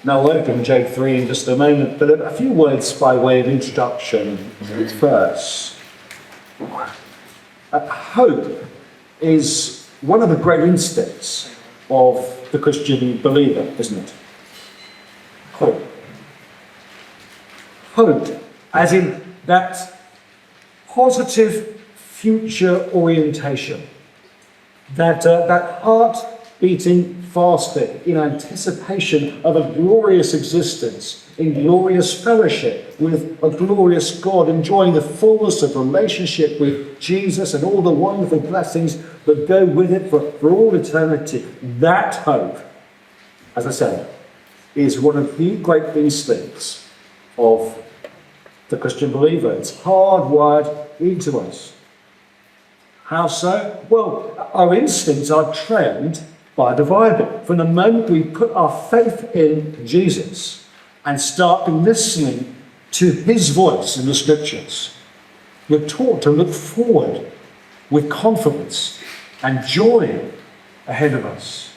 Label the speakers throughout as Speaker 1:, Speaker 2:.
Speaker 1: Now we'll open Job 3 in just a moment, but a few words by way of introduction first. Hope is one of the great instincts of the Christian believer, isn't it? Hope. Hope, as in that positive future orientation, that heart beating faster in anticipation of a glorious existence, in glorious fellowship with a glorious God, enjoying the fullness of relationship with Jesus and all the wonderful blessings that go with it for all eternity. That hope, as I said, is one of the great instincts of the Christian believer. It's hardwired into us. How so? Well, our instincts are trained by the Bible. From the moment we put our faith in Jesus and start listening to his voice in the scriptures, we're taught to look forward with confidence and joy ahead of us.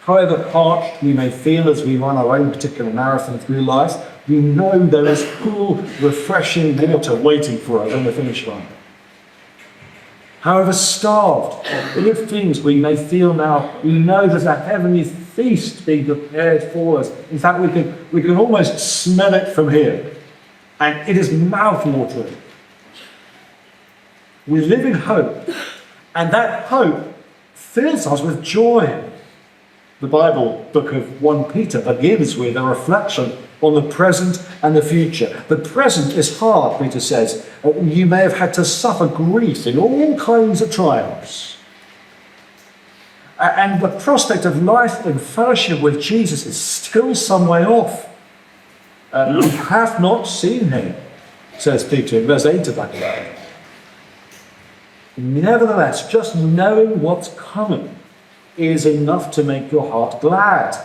Speaker 1: However parched we may feel as we run our own particular marathon through life, we know there is cool, refreshing water waiting for us on the finish line. However starved of things we may feel now, we know there's a heavenly feast being prepared for us. In fact, we can almost smell it from here. And it is mouth-watering. We live in hope, and that hope fills us with joy. The Bible book of 1 Peter begins with a reflection on the present and the future. The present is hard, Peter says. You may have had to suffer grief in all kinds of trials. And the prospect of life and fellowship with Jesus is still some way off. We have not seen him, says Peter in verse 8 of that word. Nevertheless, just knowing what's coming is enough to make your heart glad.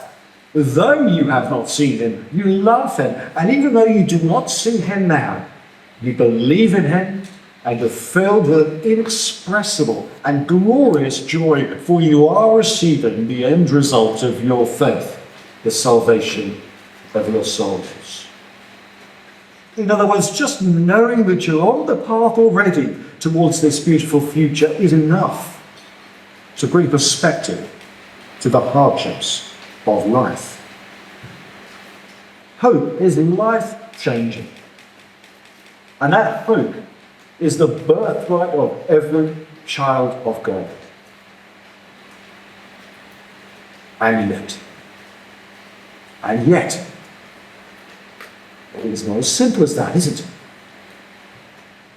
Speaker 1: Though you have not seen him, you love him. And even though you do not see him now, you believe in him and are filled with an inexpressible and glorious joy, for you are receiving the end result of your faith, the salvation of your souls. In other words, just knowing that you're on the path already towards this beautiful future is enough to bring perspective to the hardships of life. Hope is life-changing. And that hope is the birthright of every child of God. And yet, it's not as simple as that, is it?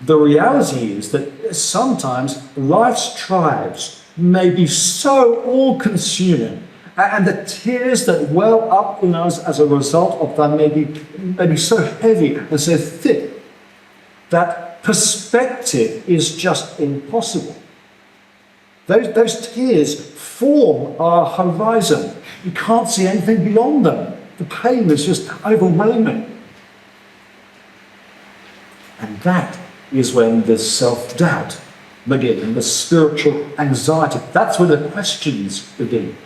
Speaker 1: The reality is that sometimes life's trials may be so all-consuming, and the tears that well up in us as a result of them may be so heavy and so thick that perspective is just impossible. Those tears form our horizon. You can't see anything beyond them. The pain is just overwhelming. And that is when the self-doubt begins, and the spiritual anxiety. That's where the questions begin.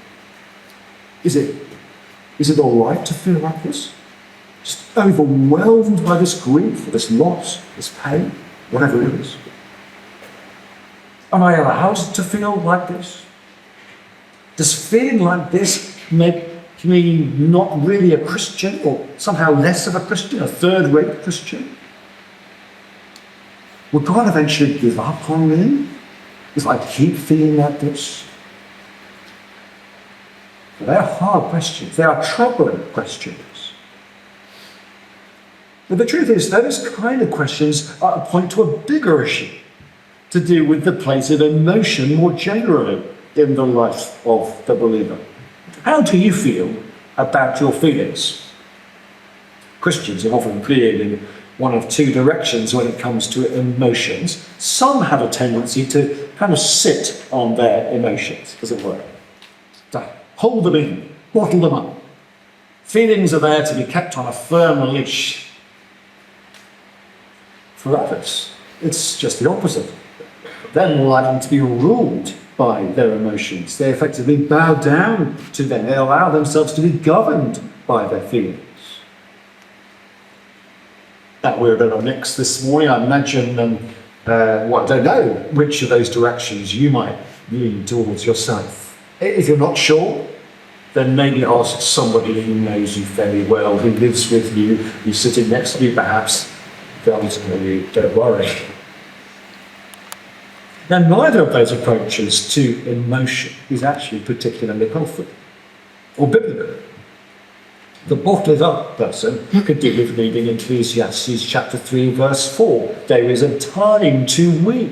Speaker 1: Is it all right to feel like this? Just overwhelmed by this grief, or this loss, this pain, whatever it is. Am I allowed to feel like this? Does feeling like this make me not really a Christian, or somehow less of a Christian, a third-rate Christian? Will God eventually give up on me if I keep feeling like this? They are hard questions. They are troubling questions. But the truth is, those kind of questions point to a bigger issue to do with the place of emotion more generally in the life of the believer. How do you feel about your feelings? Christians have often veered in one of two directions when it comes to emotions. Some have a tendency to kind of sit on their emotions, as it were. To hold them in, bottle them up. Feelings are there to be kept on a firm leash. For others, it's just the opposite. They're more likely to be ruled by their emotions. They effectively bow down to them. They allow themselves to be governed by their feelings. That we're in our mix this morning, I imagine, I don't know which of those directions you might lean towards yourself. If you're not sure, then maybe ask somebody who knows you fairly well, who lives with you, who's sitting next to you perhaps. They'll tell you, don't worry. Now, neither of those approaches to emotion is actually particularly healthy or biblical. The bottled up person could do with reading Ecclesiastes chapter 3, verse 4. There is a time to weep,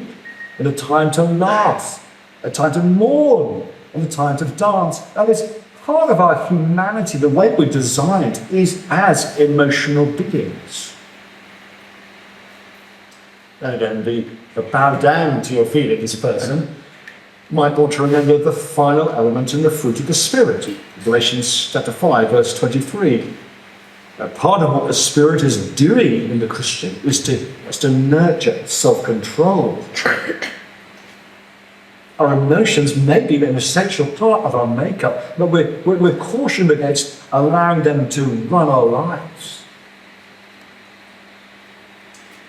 Speaker 1: and a time to laugh, a time to mourn, and a time to dance. That is part of our humanity. The way we're designed is as emotional beings. And again, the bow down to your feelings person might want to remember the final element in the fruit of the Spirit. Galatians chapter 5, verse 23. Part of what the Spirit is doing in the Christian is to nurture self-control. Our emotions may be an essential part of our makeup, but we're cautioned against allowing them to run our lives.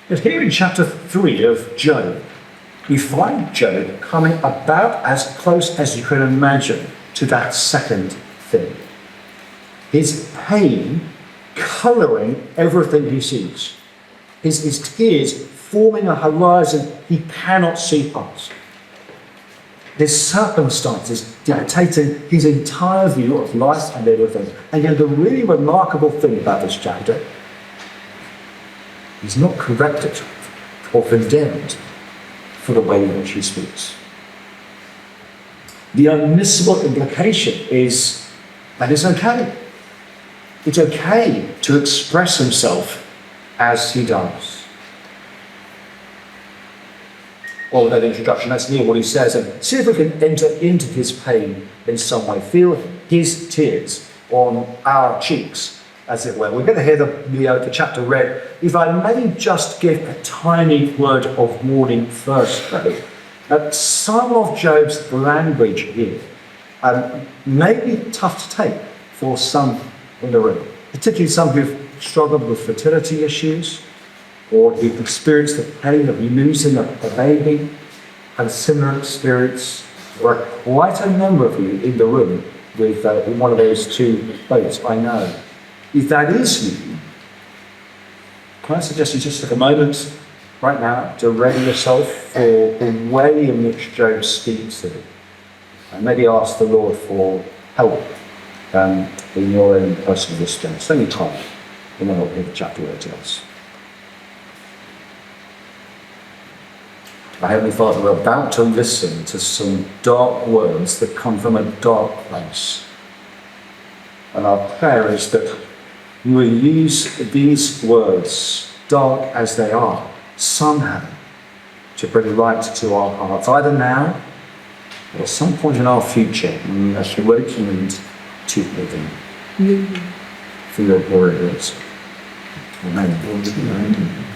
Speaker 1: But here in chapter 3 of Job, we find Job coming about as close as you can imagine to that second thing. His pain colouring everything he sees. His tears forming a horizon he cannot see past. His circumstances dictating his entire view of life and everything. And yet the really remarkable thing about this chapter, he's not corrected or condemned for the way in which he speaks. The unmissable implication is that it's okay. It's okay to express himself as he does. Well, with that introduction, let's hear what he says and see if we can enter into his pain in some way. Feel his tears on our cheeks, as it were. We're going to hear the chapter read. If I may just give a tiny word of warning first, though. Some of Job's language here may be tough to take for some in the room, particularly some who've struggled with fertility issues, or who've experienced the pain of losing a baby, had a similar experience, or quite a number of you in the room with one of those two boats, I know. If that is you, can I suggest you just take a moment right now to ready yourself for the way in which Job speaks to you, and maybe ask the Lord for help in your own personal response. Any time, and then I'll hear the chapter where it tells. Our Heavenly Father, we're about to listen to some dark words that come from a dark place. And our prayer is that you will use these words, dark as they are, somehow to bring light to our hearts, either now or at some point in our future, as we wait to living. For your glory, Lord. Amen. Amen.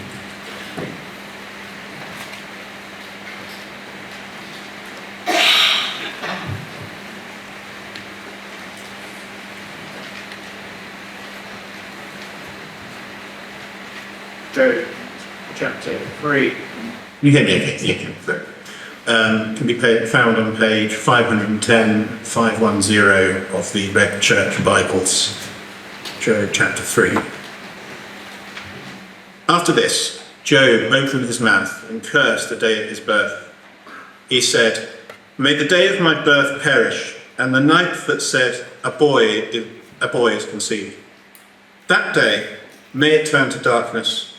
Speaker 2: Job chapter 3. You can be found on page 510, 510 of the Red Church Bibles. Job chapter 3. After this, Job opened his mouth and cursed the day of his birth. He said, "May the day of my birth perish, and the night that said, a boy is conceived. That day, may it turn to darkness.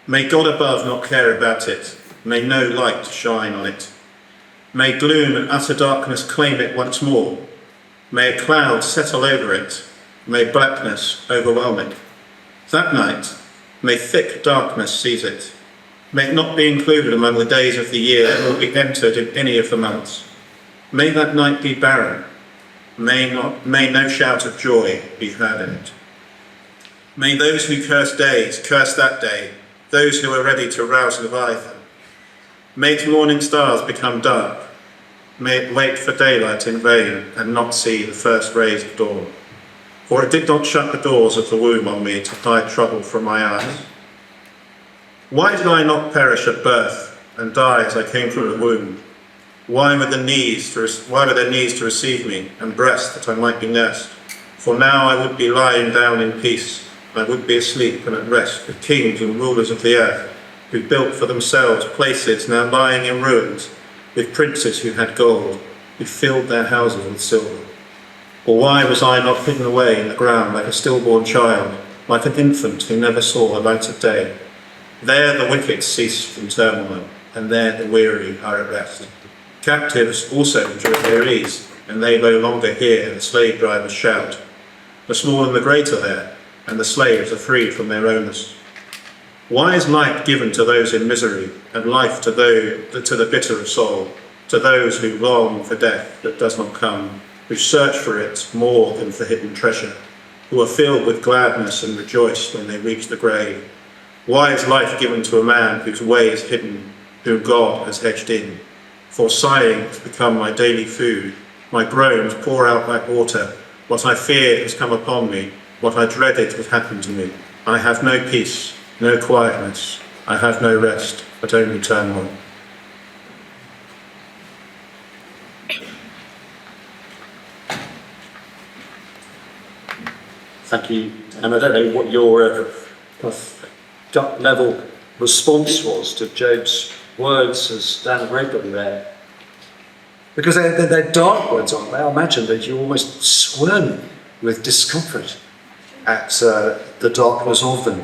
Speaker 2: May God above not care about it. May no light shine on it. May gloom and utter darkness claim it once more. May a cloud settle over it. May blackness overwhelm it. That night, may thick darkness seize it. May it not be included among the days of the year or be entered in any of the months. May that night be barren. May no shout of joy be heard in it. May those who curse days curse that day, those who are ready to rouse Leviathan. May its morning stars become dark. may it wait for daylight in vain and not see the first rays of dawn. For it did not shut the doors of the womb on me to hide trouble from my eyes. Why did I not perish at birth and die as I came from the womb? Why were there knees to receive me, and breast that I might be nursed? For now I would be lying down in peace, I would be asleep and at rest with kings and rulers of the earth, who built for themselves places now lying in ruins, with princes who had gold, who filled their houses with silver. Or why was I not hidden away in the ground like a stillborn child, like an infant who never saw the light of day? There the wicked cease from turmoil, and there the weary are at rest. Captives also enjoy their ease, and they no longer hear the slave drivers shout. The small and the great are there, and the slaves are freed from their owners. Why is light given to those in misery, and life to the bitter of soul, to those who long for death that does not come, who search for it more than for hidden treasure, who are filled with gladness and rejoice when they reach the grave? Why is life given to a man whose way is hidden, whom God has hedged in? For sighing has become my daily food, my groans pour out like water. What I feared has come upon me, what I dreaded has happened to me. I have no peace, no quietness, I have no rest, but only turmoil.
Speaker 3: Thank you. And I don't know what your gut level response was to Job's words as Dan read them there. Because they're dark words, aren't they? I imagine that you almost squirm with discomfort at the darkness of them.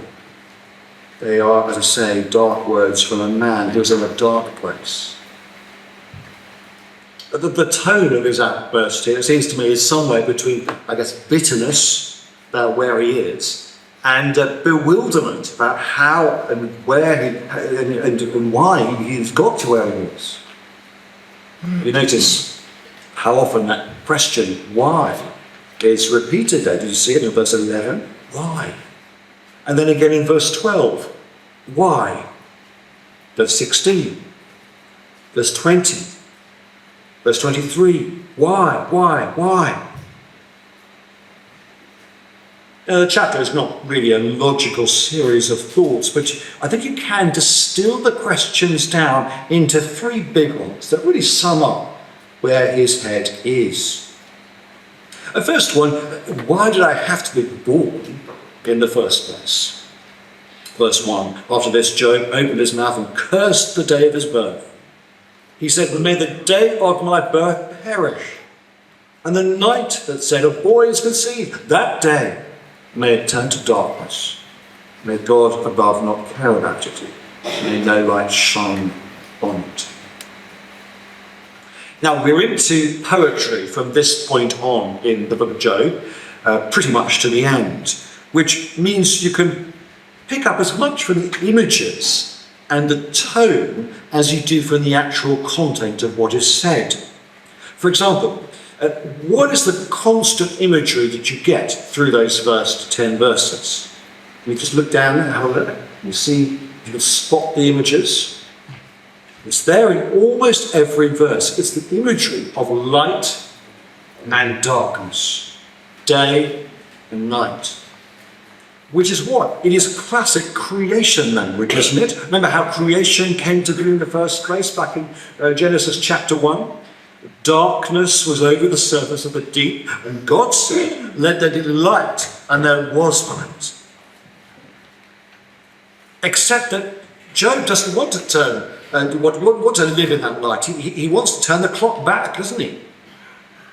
Speaker 3: They are, as I say, dark words from a man who's in a dark place. The tone of his outburst here, it seems to me, is somewhere between, I guess, bitterness about where he is and bewilderment about how and where and why he's got to where he is. You notice how often that question, why, is repeated there. Did you see it in verse 11? Why? And then again in verse 12, why? Verse 16, verse 20, verse 23, why? Now, the chapter is not really a logical series of thoughts, but I think you can distill the questions down into three big ones that really sum up where his head is. The first one, why did I have to be born in the first place? Verse 1, after this, Job opened his mouth and cursed the day of his birth. He said, may the day of my birth perish, and the night that said a boy is conceived, that day may it turn to darkness. May God above not care about it. May no light shine on it. Now, we're into poetry from this point on in the book of Job, pretty much to the end, which means you can pick up as much from the images and the tone as you do from the actual content of what is said. For example, what is the constant imagery that you get through those first 10 verses? You just look down and have a look. You see, you can spot the images. It's there in almost every verse. It's the imagery of light and darkness, day and night. Which is what? It is classic creation language, isn't it? Remember how creation came to be in the first place back in Genesis chapter 1? Darkness was over the surface of the deep, and God said, let there be light, and there was light. Except that Job doesn't want to want to live in that light. He wants to turn the clock back, doesn't he?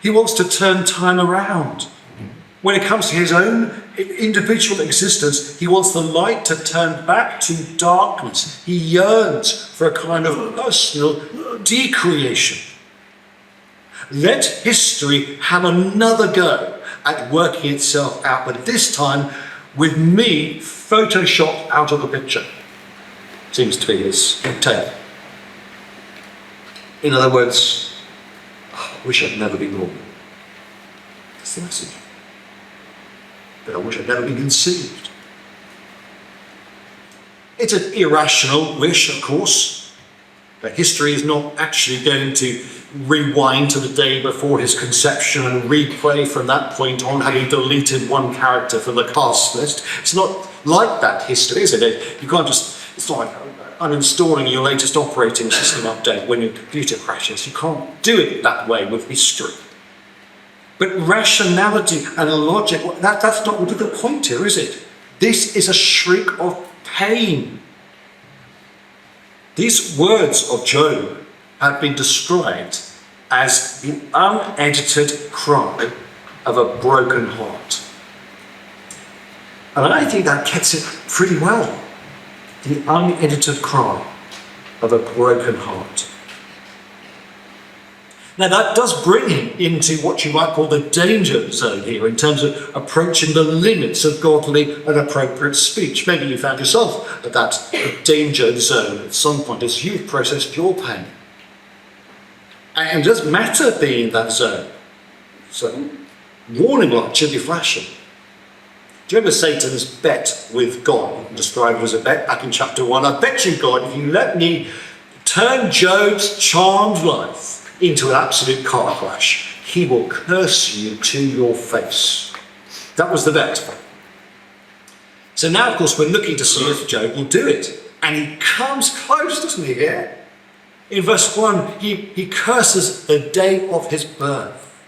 Speaker 3: He wants to turn time around. When it comes to his own individual existence, he wants the light to turn back to darkness. He yearns for a kind of personal decreation. Let history have another go at working itself out, but this time with me photoshopped out of the picture. Seems to be his take. In other words, I wish I'd never been born. That's the message. But I wish I'd never been conceived. It's an irrational wish, of course. That history is not actually going to rewind to the day before his conception and replay from that point on, having deleted one character from the cast list. It's not like that history, is it? You can't just, it's not like uninstalling your latest operating system update when your computer crashes. You can't do it that way with history. But rationality and logic, that's not really the point here, is it? This is a shriek of pain. These words of Job have been described as the unedited cry of a broken heart. And I think that gets it pretty well. The unedited cry of a broken heart. Now that does bring him into what you might call the danger zone here, in terms of approaching the limits of godly and appropriate speech. Maybe you found yourself at that danger zone at some point as you've processed your pain. And it doesn't matter being in that zone. So, warning light should be flashing. Do you remember Satan's bet with God? You can describe it as a bet back in chapter 1. I bet you, God, if you let me turn Job's charmed life into an absolute car crash, he will curse you to your face. That was the bet. So now, of course, we're looking to see if Job will do it. And he comes close, doesn't he, here? In verse 1, he curses the day of his birth,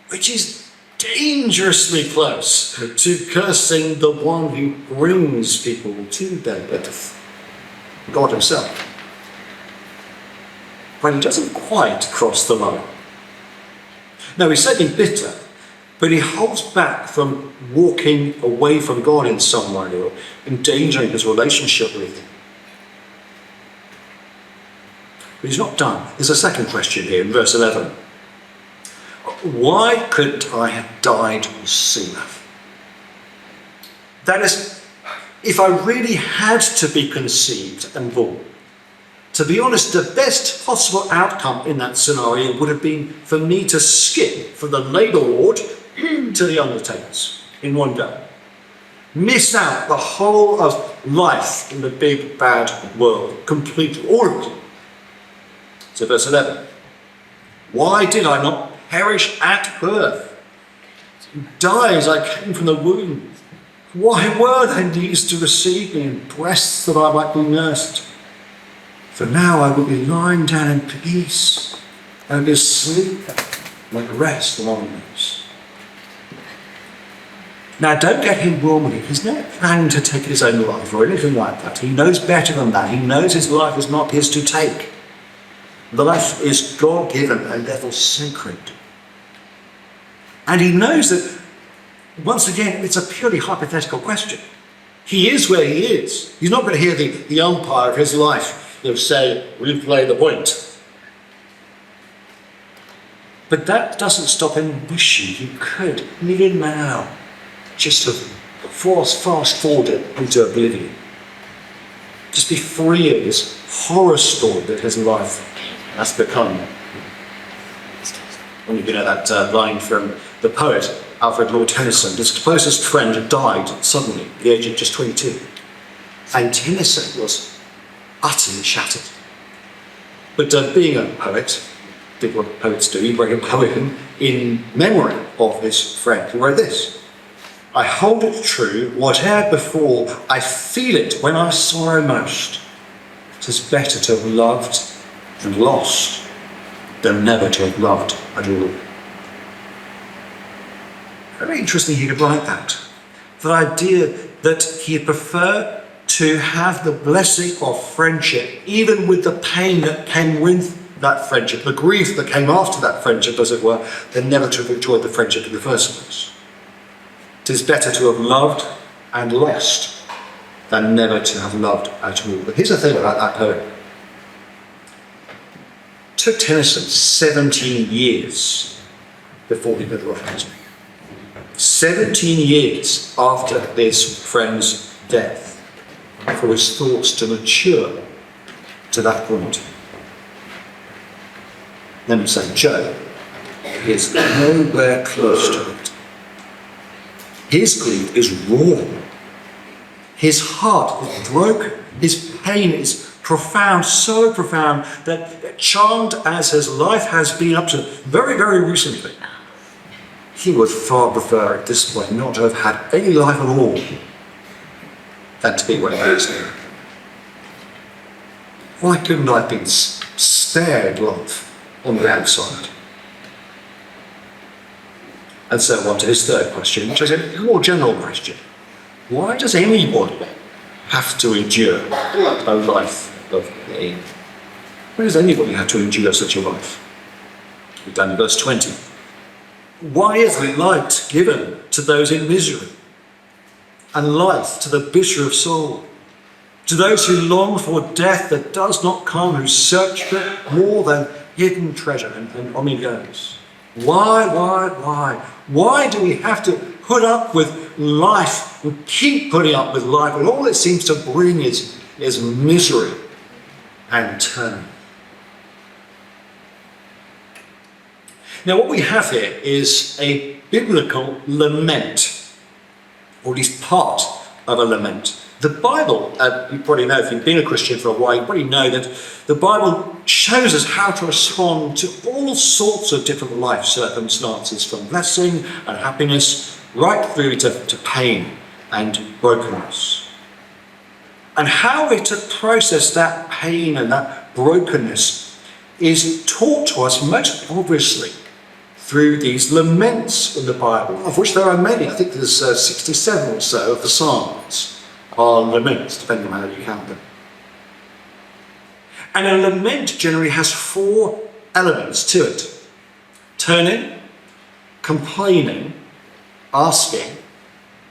Speaker 3: which is dangerously close to cursing the one who brings people to their birth, God himself. But he doesn't quite cross the line. No, he's certainly bitter, but he holds back from walking away from God in some way or endangering his relationship with him. But he's not done. There's a second question here in verse 11. Why couldn't I have died sooner? That is, if I really had to be conceived and born, to be honest, the best possible outcome in that scenario would have been for me to skip from the labour ward to the undertakers in one go. Miss out the whole of life in the big bad world completely, all of it. So verse 11. Why did I not perish at birth? Die as I came from the womb. Why were there knees to receive me and breasts that I might be nursed? For now I will be lying down in peace and be asleep like rest among those. Now don't get him wrongly. He's not planning to take his own life or anything like that. He knows better than that. He knows his life is not his to take. The life is God-given and therefore sacred. And he knows that, once again, it's a purely hypothetical question. He is where he is. He's not going to hear the umpire of his life say, replay the point. But that doesn't stop him wishing he could, even now, just have fast forwarded into oblivion. Just be free of this horror story that his life has become. When you know that line from the poet Alfred Lord Tennyson, his closest friend had died suddenly at the age of just 22. And Tennyson was utterly shattered. But being a poet, did what poets do, he wrote a poem in memory of his friend. He wrote this: I hold it true, whate'er befall, I feel it when I sorrow most. 'Tis better to have loved and lost than never to have loved at all. Very interesting he could write that. The idea that he'd prefer to have the blessing of friendship, even with the pain that came with that friendship, the grief that came after that friendship, as it were, than never to have enjoyed the friendship in the first place. It is better to have loved and lost than never to have loved at all. But here's the thing about that poem. It took Tennyson 17 years before he could write. 17 years after his friend's death for his thoughts to mature to that point. Let me say, Job is nowhere close to it. His grief is raw. His heart is broken. His pain is profound, so profound, that charmed as his life has been up to very, very recently, he would far prefer at this point not to have had any life at all than to be where he is now. Why couldn't I have been spared love on the outside? And so on to his third question, which is a more general question. Why does anybody have to endure a life of pain? Why does anybody have to endure such a life? We've done in verse 20. Why is light given to those in misery, and life to the bitter of soul, to those who long for death that does not come, who search for it more than hidden treasure? And on he goes. Why do we have to put up with life and keep putting up with life when all it seems to bring is misery and turn? Now, what we have here is a biblical lament, or at least part of a lament. The Bible, you probably know, if you've been a Christian for a while, you probably know that the Bible shows us how to respond to all sorts of different life circumstances, from blessing and happiness right through to pain and brokenness. And how we're to process that pain and that brokenness is taught to us most obviously through these laments in the Bible, of which there are many. I think there's 67 or so of the Psalms are laments, depending on how you count them. And a lament generally has 4 elements to it: turning, complaining, asking,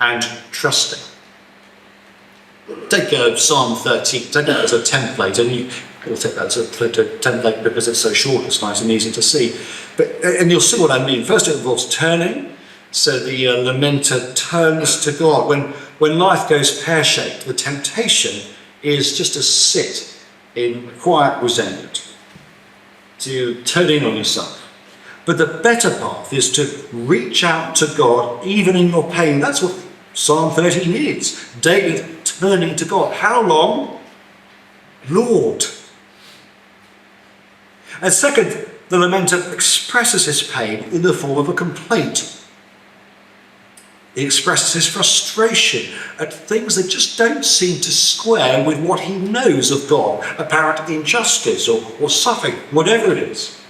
Speaker 3: and trusting. Take Psalm 13, take that as a template, and we'll take that as a template because it's so short, it's nice and easy to see. And you'll see what I mean. First, it involves turning. So the lamenter turns to God. When life goes pear-shaped, the temptation is just to sit in quiet resentment, to turn in on yourself. But the better path is to reach out to God even in your pain. That's what Psalm 13 is. David turning to God. How long? Lord. And second, the lamenter expresses his pain in the form of a complaint. He expresses his frustration at things that just don't seem to square with what he knows of God, apparent injustice or suffering, whatever it is.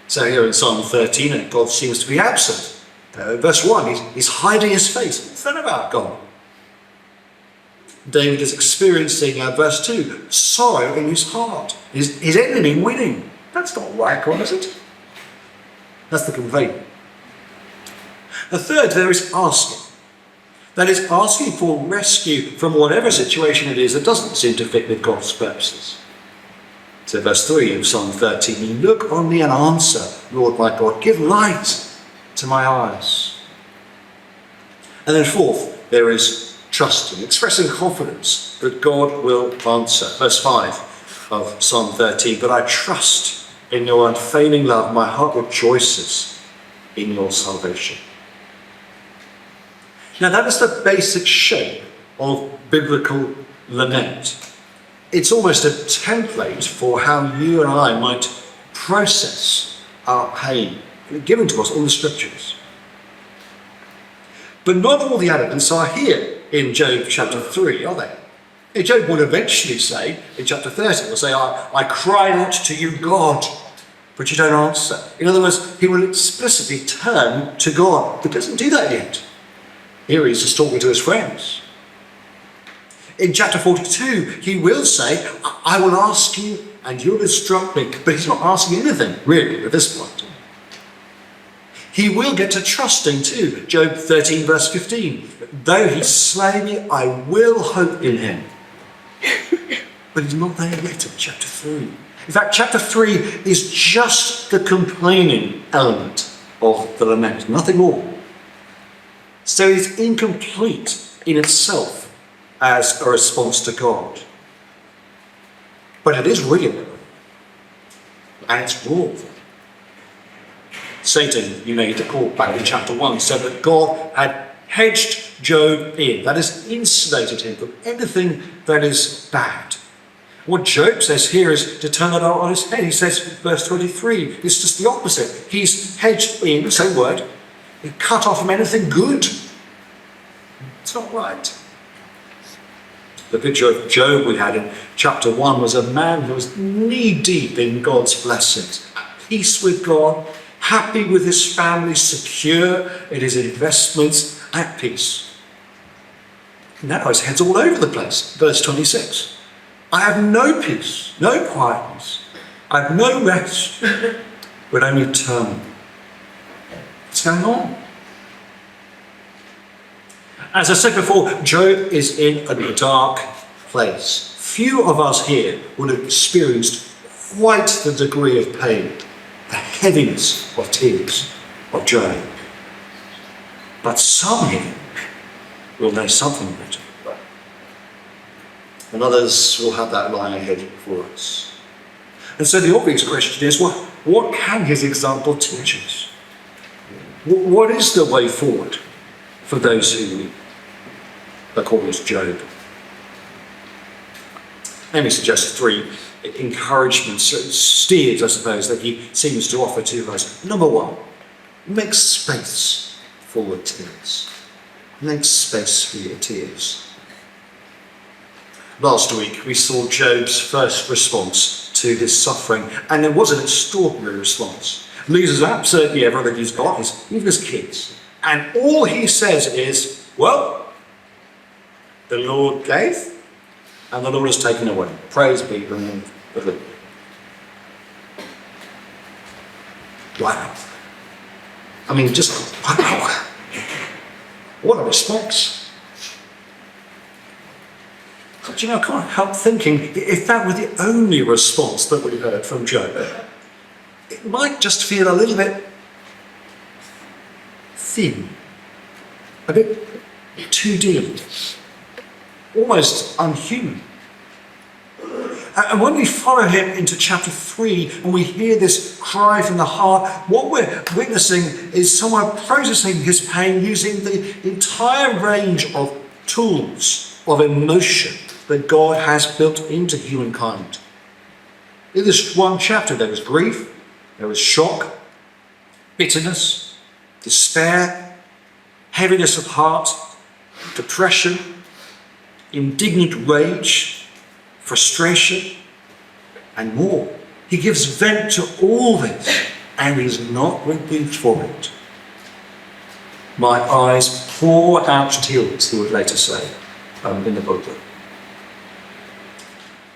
Speaker 3: So here in Psalm 13, God seems to be absent. Verse 1, he's hiding his face. What's that about God? David is experiencing, verse 2, sorrow in his heart. His enemy winning. That's not right, God, is it? That's the complaint. The third there is asking. That is, asking for rescue from whatever situation it is that doesn't seem to fit with God's purposes. So verse 3 of Psalm 13, look on me and answer, Lord my God, give light to my eyes. And then fourth, there is trusting, expressing confidence that God will answer. Verse 5 of Psalm 13, but I trust in your unfailing love, my heart rejoices in your salvation. Now that is the basic shape of biblical lament. It's almost a template for how you and I might process our pain given to us in the scriptures. But not all the elements are here in Job chapter 3, are they? Job will eventually say, in chapter 30, will say, I cried out to you, God, but you don't answer. In other words, he will explicitly turn to God, but doesn't do that yet. Here he's just talking to his friends. In chapter 42, he will say, I will ask you and you'll instruct me. But he's not asking anything, really, at this point. He will get to trusting too. Job 13, verse 15. Though he slay me, I will hope in him. But he's not there yet in chapter 3. In fact, chapter 3 is just the complaining element of the lament, nothing more. So it's incomplete in itself as a response to God. But it is real. And it's raw. Satan, you may recall back in chapter 1, said that God had hedged Job in, that is, insulated him from anything that is bad. What Job says here is to turn it on his head. He says, verse 23, it's just the opposite. He's hedged in, same word, cut off from anything good. It's not right. The picture of Job we had in chapter 1 was a man who was knee-deep in God's blessings, at peace with God, happy with his family, secure in his investments, at peace. Now his head's all over the place. Verse 26. I have no peace, no quietness. I have no rest, but only turmoil. What's going on? As I said before, Job is in a dark place. Few of us here would have experienced quite the degree of pain, the heaviness of tears of Job. But some here will know something of it. And others will have that lying ahead for us. And so the obvious question is, what can his example teach us? What is the way forward for those who are called as Job? Let me suggest 3 encouragements, steers, I suppose, that he seems to offer to us. Number 1, make space for your tears. Make space for your tears. Last week, we saw Job's first response to his suffering, and it was an extraordinary response. Loses absolutely everything he's got, even his kids. And all he says is, well, the Lord gave, and the Lord has taken away. Praise be the name of the Lord. Wow. I mean, just wow. What a response. But I can't help thinking, if that were the only response that we heard from Job, it might just feel a little bit thin, a bit too deep, almost unhuman. And when we follow him into chapter 3 and we hear this cry from the heart, what we're witnessing is someone processing his pain using the entire range of tools of emotion that God has built into humankind. In this one chapter, there was grief, there was shock, bitterness, despair, heaviness of heart, depression, indignant rage, frustration, and more. He gives vent to all this, and he's not rebuked for it. My eyes pour out tears, he would later say in the book.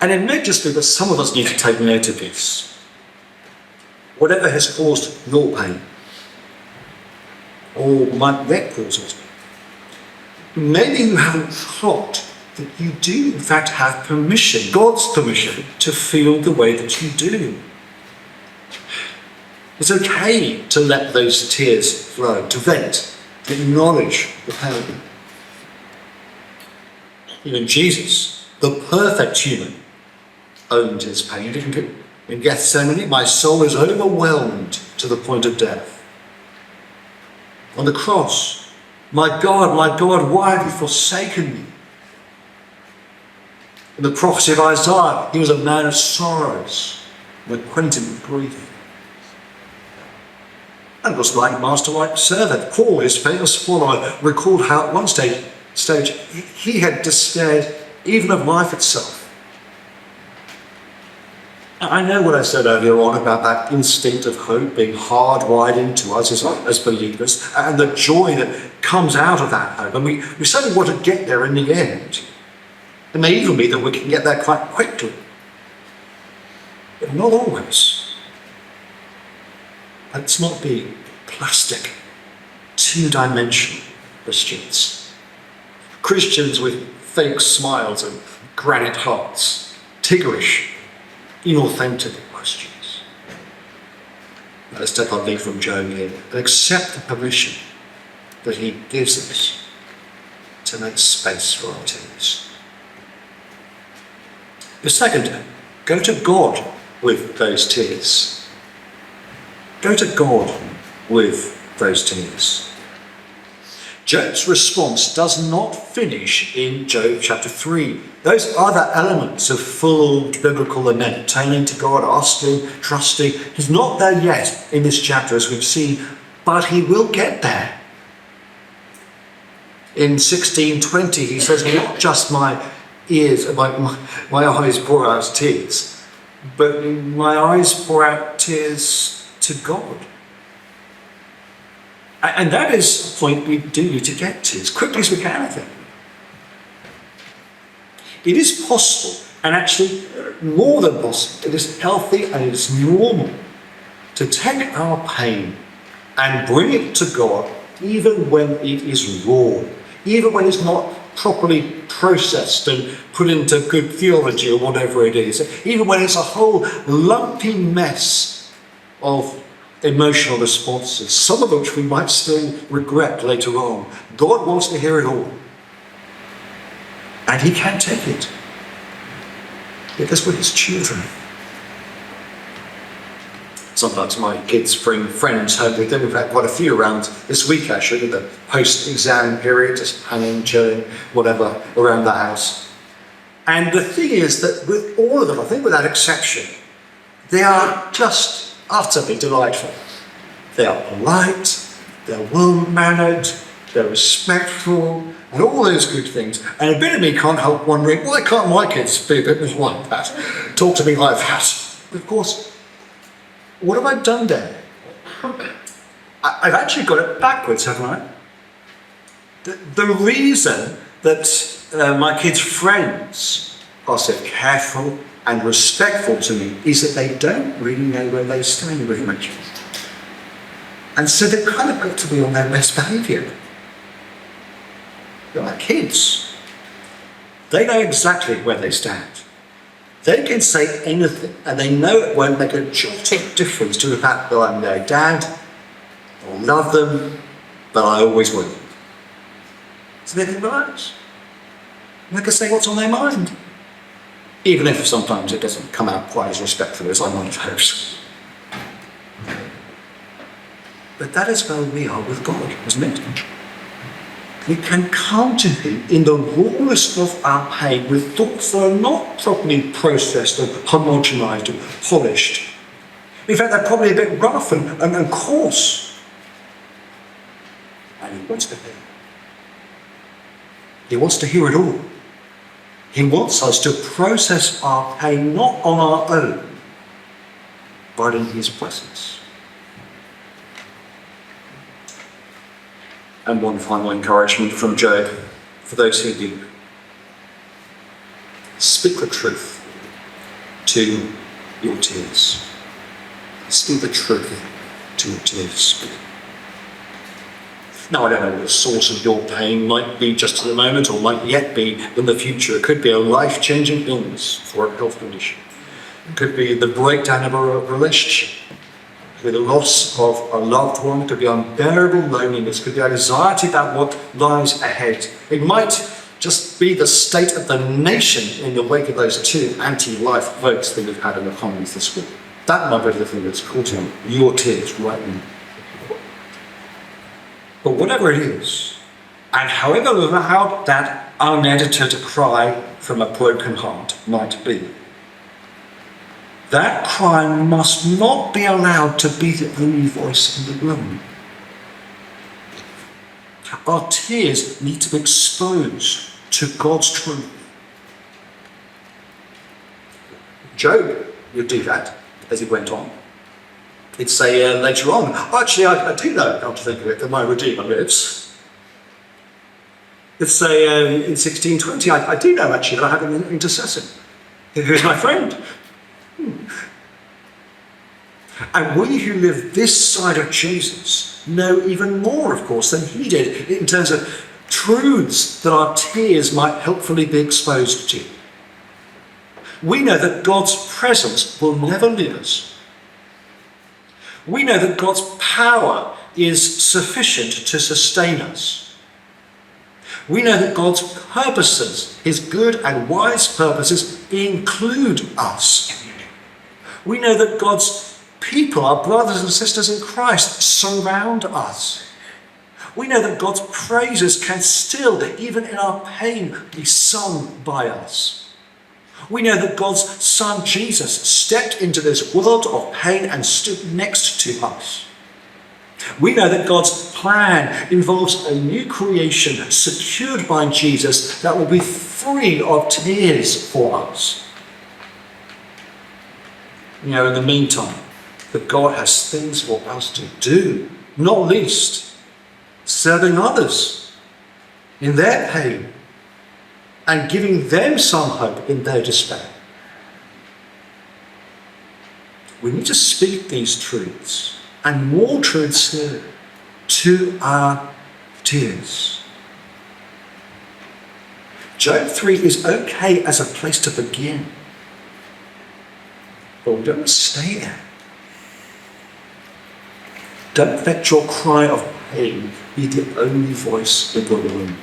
Speaker 3: And it may just be that some of us need to take note of this. Whatever has caused your pain, or might yet cause it, maybe you haven't thought that you do in fact have permission, God's permission, to feel the way that you do. It's okay to let those tears flow, to vent, to acknowledge the pain. Even Jesus, the perfect human, owned his pain. In Gethsemane, my soul is overwhelmed to the point of death. On the cross, my God, why have you forsaken me? In the prophecy of Isaiah, he was a man of sorrows, acquainted with grief. And was like master, like servant. Paul, his famous follower, recalled how at one stage he had despaired even of life itself. I know what I said earlier on about that instinct of hope being hardwired into us as believers, and the joy that comes out of that hope. And we certainly want to get there in the end. It may even be that we can get there quite quickly, but not always. Let's not be plastic, two-dimensional Christians. Christians with fake smiles and granite hearts, tiggerish, inauthentic Christians. Let's take our lead from Job here and accept the permission that he gives us to make space for our tears. The second, go to God with those tears. Go to God with those tears. Job's response does not finish in Job chapter 3. Those other elements of full biblical lament, turning to God, asking, trusting, he's not there yet in this chapter as we've seen, but he will get there. In 16:20 he says, not just my eyes pour out tears, but my eyes pour out tears to God. And that is a point we do need to get to as quickly as we can, I think. It is possible, and actually more than possible, it is healthy and it is normal to take our pain and bring it to God even when it is raw, even when it's not properly processed and put into good theology or whatever it is, even when it's a whole lumpy mess of emotional responses, some of which we might still regret later on. God wants to hear it all. And he can take it. Because we're his children. Sometimes my kids bring friends home with them. We've had quite a few around this week actually, the post-exam period, just hanging, chilling, whatever, around the house. And the thing is that with all of them, I think without exception, they are just utterly delightful. They are polite, they're well-mannered, they're respectful, and all those good things. And a bit of me can't help wondering, why can't my kids be a bit more like that? Talk to me like that. But of course, what have I done there? I've actually got it backwards, haven't I? The reason that my kids' friends are so careful and respectful to me is that they don't really know where they stand very much. And so they've kind of got to be on their best behaviour. They're like kids. They know exactly where they stand. They can say anything and they know it won't make a jotted difference to the fact that I'm their dad, I'll love them, but I always will. So they can relax. They can say what's on their mind. Even if sometimes it doesn't come out quite as respectfully as I might have hoped. But that is where we are with God, isn't it? We can come to him in the rawness of our pain with thoughts that are not properly processed and homogenized and polished. In fact, they're probably a bit rough and coarse. And he wants to hear. He wants to hear it all. He wants us to process our pain not on our own, but in his presence. And one final encouragement from Job for those who do. Speak the truth to your tears. Speak the truth to your tears. Now, I don't know what the source of your pain might be just at the moment or might yet be in the future. It could be a life-changing illness or a health condition. It could be the breakdown of a relationship. It could be the loss of a loved one. It could be unbearable loneliness. It could be anxiety about what lies ahead. It might just be the state of the nation in the wake of those two anti-life votes that we've had in the Commons this week. That might be the thing that's causing your tears right now. But whatever it is, and however loud that unedited cry from a broken heart might be, that cry must not be allowed to be the only voice in the room. Our tears need to be exposed to God's truth. Job would do that as he went on. He'd say later on, actually, I do know, come to think of it, that my Redeemer lives. He'd say in 1620, I do know actually that I have an intercessor, who's my friend. And we who live this side of Jesus know even more, of course, than he did in terms of truths that our tears might helpfully be exposed to. We know that God's presence will never leave us. We know that God's power is sufficient to sustain us. We know that God's purposes, his good and wise purposes, include us. We know that God's people, our brothers and sisters in Christ, surround us. We know that God's praises can still, even in our pain, be sung by us. We know that God's Son Jesus stepped into this world of pain and stood next to us. We know that God's plan involves a new creation secured by Jesus that will be free of tears for us. In the meantime, that God has things for us to do, not least serving others in their pain and giving them some hope in their despair. We need to speak these truths and more truths still to our tears. Job 3 is okay as a place to begin, but we don't stay there. Don't let your cry of pain be the only voice in the room.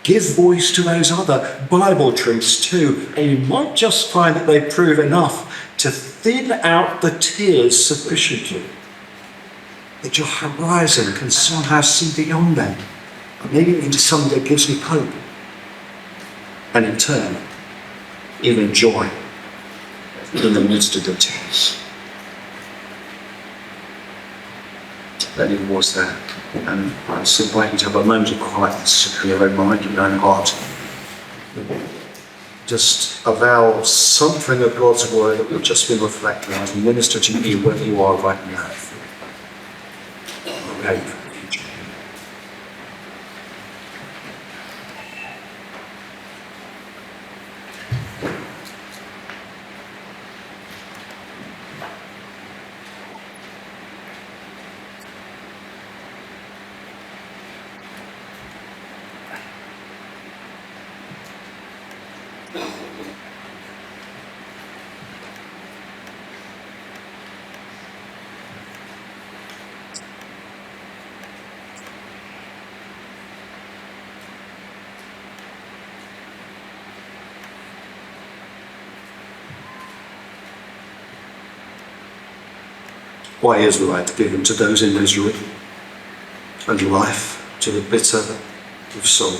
Speaker 3: Give voice to those other Bible truths too, and you might just find that they prove enough to thin out the tears sufficiently, that your horizon can somehow see beyond them, and maybe into something that gives you hope, and in turn, even joy in the midst of the tears. That it was there. And I just invite you to have a moment of quietness in your own mind, in your own heart. Just avow something of God's word that we've just been reflecting on and minister to you where you are right now. Okay. Why is light given to those in misery, and life to the bitter of soul?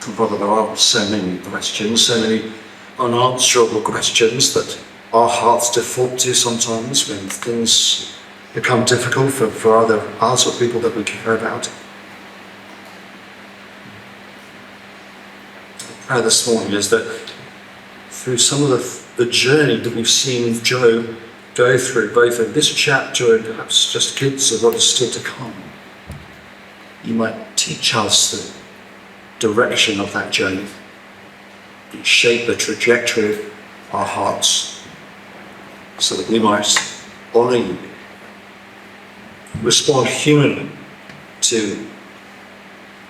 Speaker 3: And brother, there are so many questions, so many unanswerable questions that our hearts default to sometimes when things become difficult for us or people that we care about. The prayer this morning is that through some of the journey that we've seen Job go through, both in this chapter and perhaps just kids of what is still to come, you might teach us the direction of that journey, and shape the trajectory of our hearts so that we might honour you, respond humanly to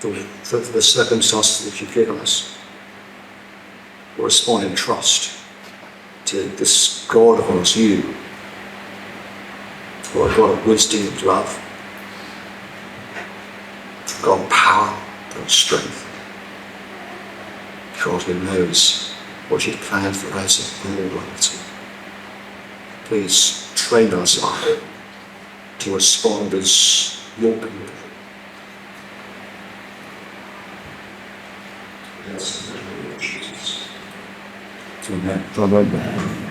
Speaker 3: the circumstances that you've given us, or respond in trust to this God of ours, you, or a God of wisdom and love, God of power and strength, God who knows what you've planned for us in all reality. Please train us up to respond as your people. Yes, in the name of Jesus. Amen.